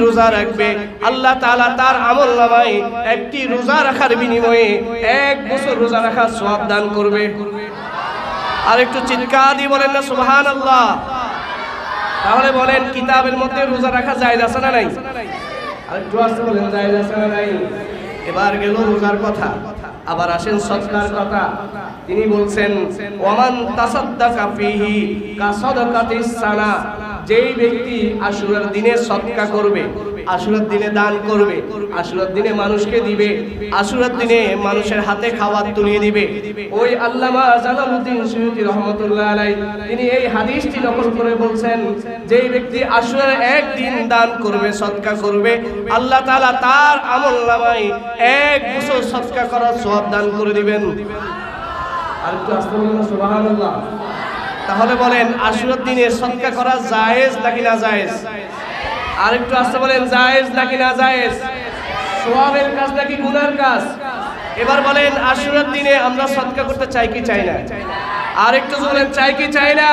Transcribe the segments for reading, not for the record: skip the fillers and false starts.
রোজা রাখবে, আল্লাহ তাআলা তার আমলনামায় একটি রোজা রাখার বিনিময়ে 1 বছর রোজা রাখার সওয়াব দান করবে। আর একটু চিৎকার দিয়ে বলেন না সুবহানাল্লাহ। তাহলে বলেন কিতাবের মধ্যে রোজা রাখা জায়েজ আছে না নাই? আর একটু আসতে বলেন জায়েজ আছে না নাই? এবার গেল রোজার কথা, আবার আসেন সদকার কথা। তিনি বলছেন ওয়ামান তাসাদ্দাকা ফিহি কাসাদাকাতিস সানা, যেই ব্যক্তি আশুরার দিনে সদকা করবে, আশুরার দিনে দান করবে, আশুরার দিনে মানুষকে দিবে, আশুরার দিনে মানুষের হাতে খাবার তুলিয়ে দিবে, ওই আল্লামা জালালউদ্দিন সুয়ুতী রাহমাতুল্লাহ আলাইহি তিনি এই হাদিসটি নকল করে বলছেন, যেই ব্যক্তি আশুরার একদিন দান করবে, সদকা করবে, আল্লাহ তাআলা তার আমলনামায় 1 বছর সদকা করার সওয়াব দান করে দিবেন। আর একটু আস্তে বলুন সুবহানাল্লাহ। তাহলে বলেন আশুরার দিনে সদকা করা জায়েজ নাকি না জায়েজ? আর একটু আস্তে বলেন জায়েজ নাকি না জায়েজ? সওয়াবের কাজ নাকি গুনার কাজ? এবার বলেন আশুরার দিনে আমরা সদকা করতে চাই কি চাই না? আর একটু বলেন চাই কি চাই না?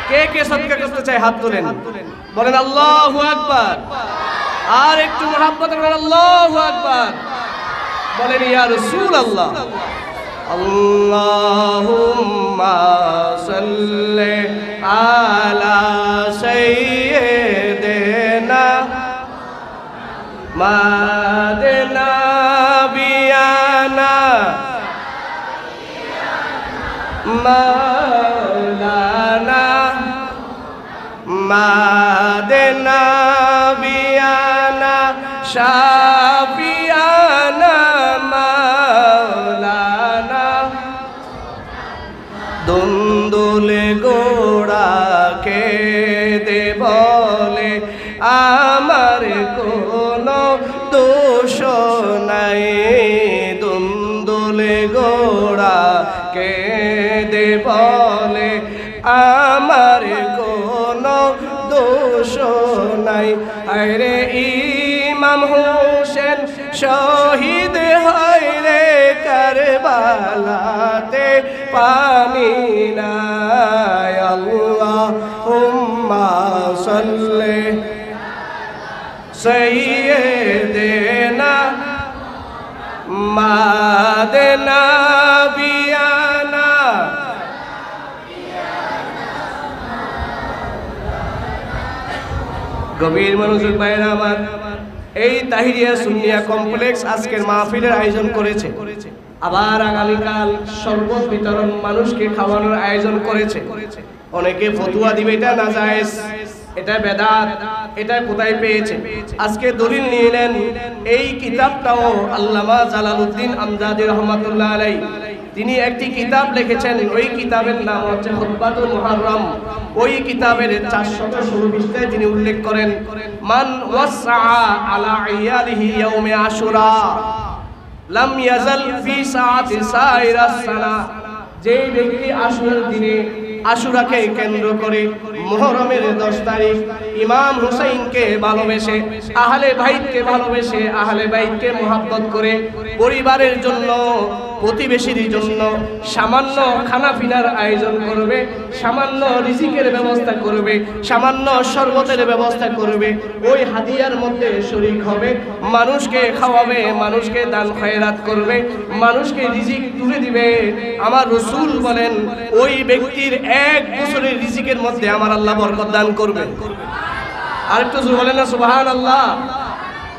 কে কে সদকা করতে চায় হাত তোলেন, বলেন আল্লাহু আকবার। আর একটু মুহাব্বত করে আল্লাহু আকবার বলেন ইয়া রাসূলুল্লাহ। আল্লাহুম্মা সাল্লি আলা সাইয়্যিদিনা মাদিনা বিয়ানা মাওলানা মাদিনা বিয়ানা শাফিয়ানা মাওলানা। দুন্দুলে গোড়াকে দে বলে আমার কোনো দোষ নাই, দুন্দুলে গোড়াকে দে বলে আমার কোনো দোষ নাই। আরে ইমাম হোসেন শহীদ হয় রে কারবালাতে পানি নাই। আল্লাহুম্মা সাল্লি সাইয়্যিদিনা মাদিনা বিয়ানা। গভীর মনোযোগ ভাইরা আমার, এই তাহিরিয়া সুন্নিয়া কমপ্লেক্স আজকের মাহফিলের আয়োজন করেছে, আবার আগামীকাল শরবত বিতরণ মানুষকে খাওয়ানোর আয়োজন করেছে। অনেকে ফতোয়া দিবে এটা নাজায়েজ, এটা বেদাত, এটা কোথায় পেয়েছে? আজকে দলিল নিয়ে নেন, এই কিতাবটাও আল্লামা জালালউদ্দিন আমজাদি রহমাতুল্লাহ আলাইহি তিনি একটি কিতাব লিখেছেন, ওই কিতাবের নাম হচ্ছে খুতবাতুল মুহাররম। ওই কিতাবের 416 পৃষ্ঠায় তিনি উল্লেখ করেন মান ওয়াসআ আলা ইয়ালিহি ইয়াউমে আশুরা লাম ইয়াজাল ফি সাআতি সাইরাস সানা, যে ব্যক্তি আশুরার দিনে, আশুরাকে কেন্দ্র করে মুহররমের 10 তারিখ ইমাম হুসাইনকে ভালোবেসে, আহলে বাইতকে ভালোবেসে, আহলে বাইতকে মুহাব্বত করে, পরিবারের জন্য, প্রতিবেশীর জন্য সামান্য খানাপিনার আয়োজন করবে, সামান্য রিজিকের ব্যবস্থা করবে, সামান্য শরবতের ব্যবস্থা করবে, ওই হাদিয়ার মধ্যে শরীক হবে, মানুষকে খাওয়াবে, মানুষকে দান খয়রাত করবে, মানুষকে রিজিক তুলে দিবে। আমার রাসূল বলেন ওই ব্যক্তির 1 বছরের রিজিকের মধ্যে আমার আল্লাহ বরকত দান করবে। আর একটু জোরে বলেন না সুবহানাল্লাহ।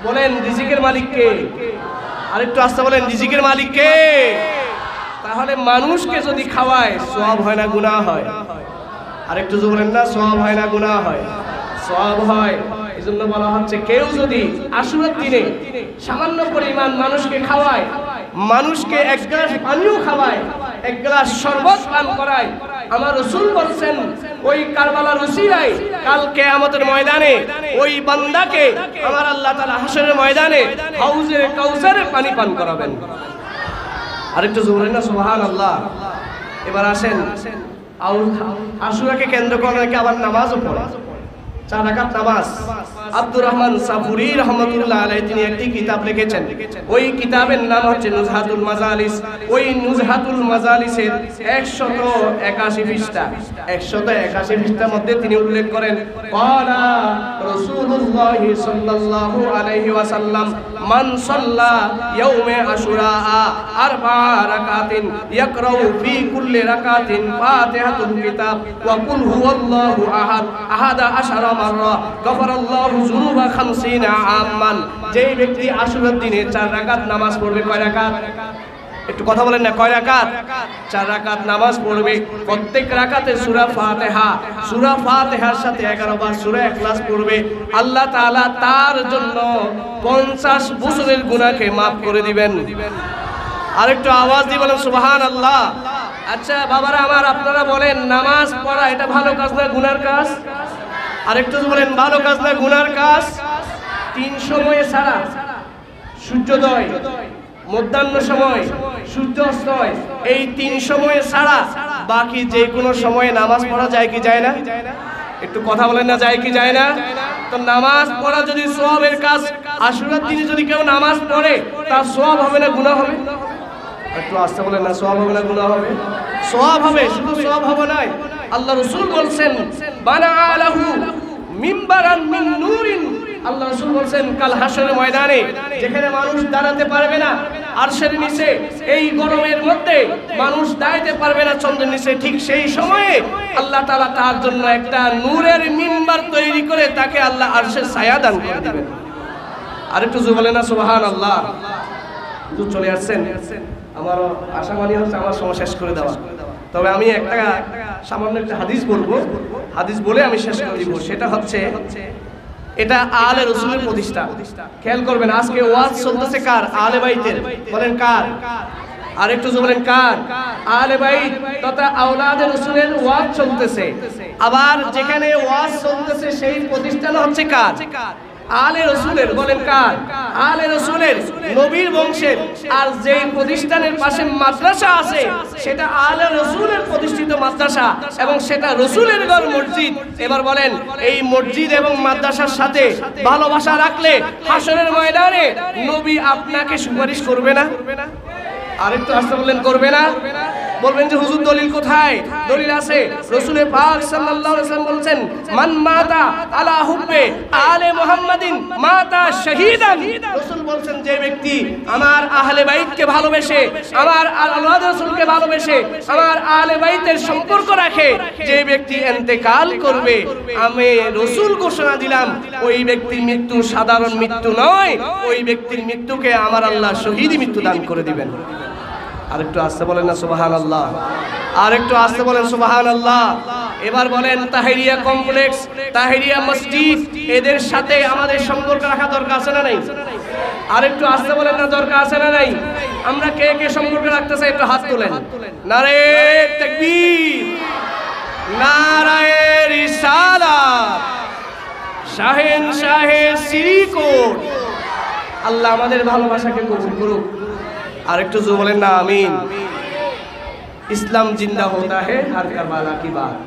বলেন রিজিকের মালিক কে? আর একটু আস্তে বলেন রিজিকের মালিক কে? তাহলে মানুষকে যদি খাওয়ায় সওয়াব হয় না গুনাহ হয়? আর একটু জোরে বলেন না সওয়াব হয় না গুনাহ হয়? সওয়াব হয়। এজন্য বলা হচ্ছে কেউ যদি আশুরার দিনে সামান্য পরিমাণ মানুষকে খাওয়ায়, মানুষকে 1 গ্লাস পানিও খাওয়ায়, 1 গ্লাস শরবত পান করায়, আমার রাসূল বলেন ওই কারবালার উসিলায় কাল কিয়ামতের ময়দানে ওই বান্দাকে আমার আল্লাহ তাআলা হাশরের ময়দানে হাউজে কাউসারের পানি পান করাবেন। আরেকটু জোরে না সুবহানাল্লাহ। এবার আসেন আশুরাকে কেন্দ্র করে নাকি আবার নামাজও পড়ে। 4 রাকাত নামাজ। আব্দুর রহমান সাফুরি রহমাতুল্লাহ আলাইহি তিনি একটি কিতাব লিখেছেন, ওই কিতাবের নাম হচ্ছে নুজহাতুল মাজালিস। ওই নুজহাতুল মাজালিসের 181 পৃষ্ঠা, 181 পৃষ্ঠার মধ্যে তিনি উল্লেখ করেন, ক্বালা রাসূলুল্লাহ সাল্লাল্লাহু আলাইহি ওয়াসাল্লাম মান সাল্লা ইয়াউমে আশুরা 4 রাকাতিন ইয়াকরাউ ফি কুল্লি রাকাতিন ফাতিহাতুল কিতাব ওয়া কুল হুয়াল্লাহু আহাদ আহাদা আশারা মাররা গফারাল্লাহু যুনুবা 50 আমান। যেই ব্যক্তি আশুরার দিনে 4 রাকাত নামাজ পড়বে, কয় রাকাত? একটু কথা বলেন না, কয় রাকাত? 4 রাকাত নামাজ পড়বে। প্রত্যেক রাকাতে সূরা ফাতিহা, সূরা ফাতিহার সাথে 11 বার সূরা ইখলাস পড়বে। আল্লাহ তাআলা তার জন্য 50 বছরের গুনাহকে maaf করে দিবেন। আরেকটু আওয়াজ দিয়ে বলেন সুবহানাল্লাহ। আচ্ছা বাবারা আমার, আপনারা বলেন নামাজ পড়া এটা ভালো কাজ না গুনার কাজ? আরেকটু বলেন ভালো কাজ না গুনার কাজ? 3 সময়ে ছাড়া, সূর্যোদয়, মধ্যাহ্ন সময়, সূর্যাস্তয়, এই 3 সময়ে ছাড়া বাকি যে কোনো সময়ে নামাজ পড়া যায় কি যায় না? একটু কথা বলেন না, যায় কি যায় না? তো নামাজ পড়া যদি সওয়াবের কাজ, আশুরার দিনে যদি কেউ নামাজ পড়ে তার সওয়াব হবে না গুনাহ হবে? একটু আস্তে বলেন না, সওয়াব হবে না গুনাহ হবে? সওয়াব হবে, শুধু সওয়াব হবে না। আল্লাহ রাসূল বলছেন বানা আলাহু মিম্বারান মিন নূরিন। আল্লাহ রাসূল বলছেন কাল হাসরের ময়দানে যেখানে মানুষ দাঁড়াতে পারবে না আরশের নিচে, এই গরমের মধ্যে মানুষ দাঁড়াতে পারবে না চন্দ্রের নিচে, ঠিক সেই সময়ে আল্লাহ তাআলা তার জন্য একটা নূরের মিম্বার তৈরি করে তাকে আল্লাহ আরশের ছায়া দান করে দিবেন। আরেকটু জোরে বলেন না সুবহানাল্লাহ। হুজুর চলে আসছেন, আমার আশা মানি হচ্ছে আমার সময় শেষ করে দেওয়া। তবে আমি একটা সামান্য একটা হাদিস বলবো, হাদিস বলে আমি শেষ করে দিব। সেটা হচ্ছে এটা আলে রাসূলের প্রতিষ্ঠা। খেয়াল করবেন আজকে ওয়াজ চলতেছে কার? আলে বাইতের। বলেন কার? আরেকটু জোরে বলেন কার? আলে বাইত তথা আওলাদে রাসূলের ওয়াজ চলতেছে। আবার যেখানে ওয়াজ চলতেছে সেই প্রতিষ্ঠান হচ্ছে কার? আলে রাসূলের। বলেন কার? আলে রাসূলের, নবীর বংশের। আর যেই প্রতিষ্ঠানের পাশে মাদ্রাসা আছে সেটা আলে রাসূলের প্রতিষ্ঠিত মাদ্রাসা এবং সেটা রাসূলের ঘর মসজিদ। এবার বলেন এই মসজিদ এবং মাদ্রাসার সাথে ভালোবাসা রাখলে হাসরের ময়দানে নবী আপনাকে সুপারিশ করবে না? আরেকটু আস্তে বলেন, করবে না? বলবেন যে হুজুর দলিল কোথায়? দলিল আছে, রাসূল পাক সাল্লাল্লাহু আলাইহি ওয়াসাল্লাম বলেছেন মান মাতা আলা হুব্বে আলে মুহাম্মাদিন মাতা শাহীদান। রাসূল বলেন যে ব্যক্তি আমার আহলে বাইতকে ভালোবেসে, আমার আওলাদ রাসূলকে ভালোবেসে, আমার আহলে বাইতের সম্পর্ক রাখে, যে ব্যক্তি ইন্তেকাল করবে আমি রাসূল ঘোষণা দিলাম ওই ব্যক্তির মৃত্যু সাধারণ মৃত্যু নয়, ওই ব্যক্তির মৃত্যুকে আমার আল্লাহ শহীদ মৃত্যু দান করে দিবেন। আরেকটু আস্তে বলেন না সুবহানাল্লাহ। আরেকটু আস্তে বলেন সুবহানাল্লাহ। এবার বলেন তাহেরিয়া কমপ্লেক্স, তাহেরিয়া মসজিদ, এদের সাথে আমাদের সম্পর্ক রাখা দরকার আছে না নাই? আরেকটু আস্তে বলেন না, দরকার আছে না নাই? আমরা কে কে সম্পর্ক রাখতে চাই একটু হাত তোলেন। নারে তাকবীর, নারায়ে রিসালাত, শাহেনশাহে শ্রীকোট। আল্লাহ আমাদের ভালোবাসাকে কবুল করুক। আরেকটু জোরে বলেন না আমিন। ইসলাম জিন্দা হোতা है हर करबला की बात।